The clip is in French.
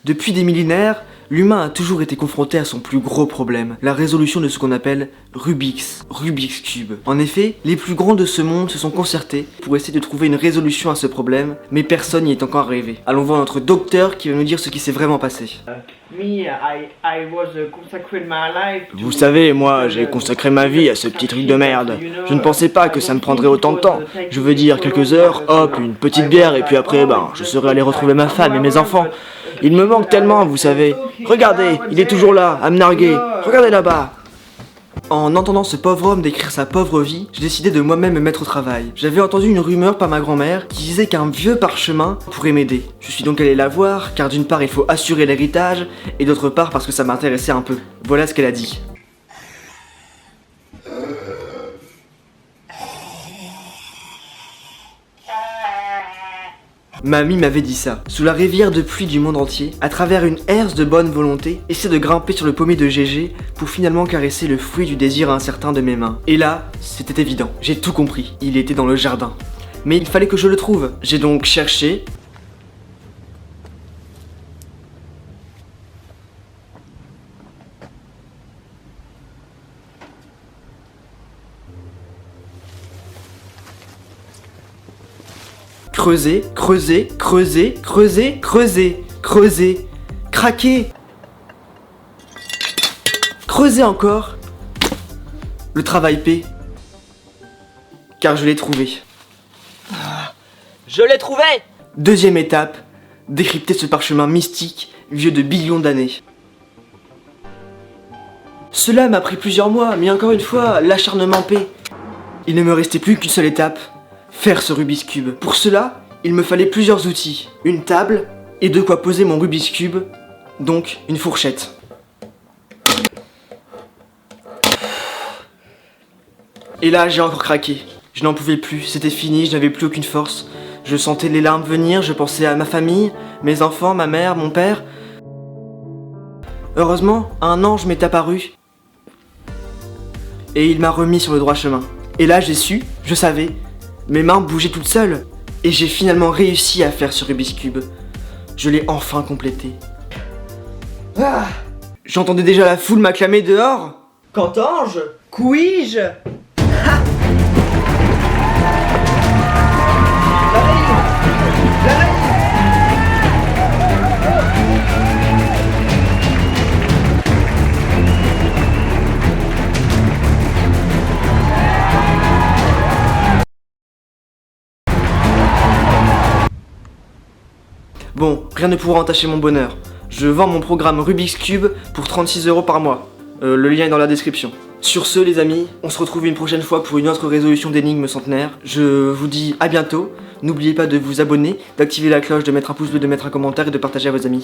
Depuis des millénaires, l'humain a toujours été confronté à son plus gros problème, la résolution de ce qu'on appelle Rubik's Cube. En effet, les plus grands de ce monde se sont concertés pour essayer de trouver une résolution à ce problème, mais personne n'y est encore arrivé. Allons voir notre docteur qui va nous dire ce qui s'est vraiment passé. Vous savez, moi, j'ai consacré ma vie à ce petit truc de merde. Je ne pensais pas que ça me prendrait autant de temps. Je veux dire, quelques heures, hop, une petite bière, et puis après, je serais allé retrouver ma femme et mes enfants. Il me manque tellement, vous savez. Regardez, il est toujours là, à me narguer. Regardez là-bas. En entendant ce pauvre homme décrire sa pauvre vie, j'ai décidé de moi-même me mettre au travail. J'avais entendu une rumeur par ma grand-mère qui disait qu'un vieux parchemin pourrait m'aider. Je suis donc allé la voir, car d'une part il faut assurer l'héritage, et d'autre part parce que ça m'intéressait un peu. Voilà ce qu'elle a dit. Mamie m'avait dit ça. Sous la rivière de pluie du monde entier, à travers une herse de bonne volonté, essaie de grimper sur le pommier de Gégé pour finalement caresser le fruit du désir incertain de mes mains. Et là, c'était évident. J'ai tout compris. Il était dans le jardin. Mais il fallait que je le trouve. J'ai donc cherché. Creuser, creuser, creuser, creuser, creuser, creuser, craquer, creuser encore. Le travail paie, car je l'ai trouvé. Je l'ai trouvé! Deuxième étape, décrypter ce parchemin mystique, vieux de billions d'années. Cela m'a pris plusieurs mois, mais encore une fois, l'acharnement paie. Il ne me restait plus qu'une seule étape. Faire ce Rubik's Cube. Pour cela, il me fallait plusieurs outils. Une table et de quoi poser mon Rubik's Cube, donc une fourchette. Et là, j'ai encore craqué. Je n'en pouvais plus, c'était fini, je n'avais plus aucune force. Je sentais les larmes venir, je pensais à ma famille, mes enfants, ma mère, mon père. Heureusement, un ange m'est apparu. Et il m'a remis sur le droit chemin. Et là, j'ai su, je savais. Mes mains bougeaient toutes seules, et j'ai finalement réussi à faire ce Rubik's Cube. Je l'ai enfin complété. Ah, j'entendais déjà la foule m'acclamer dehors. Qu'entends-je? Couis-je? Bon, rien ne pourra entacher mon bonheur. Je vends mon programme Rubik's Cube pour 36 € par mois. Le lien est dans la description. Sur ce, les amis, on se retrouve une prochaine fois pour une autre résolution d'énigmes centenaires. Je vous dis à bientôt. N'oubliez pas de vous abonner, d'activer la cloche, de mettre un pouce bleu, de mettre un commentaire et de partager à vos amis.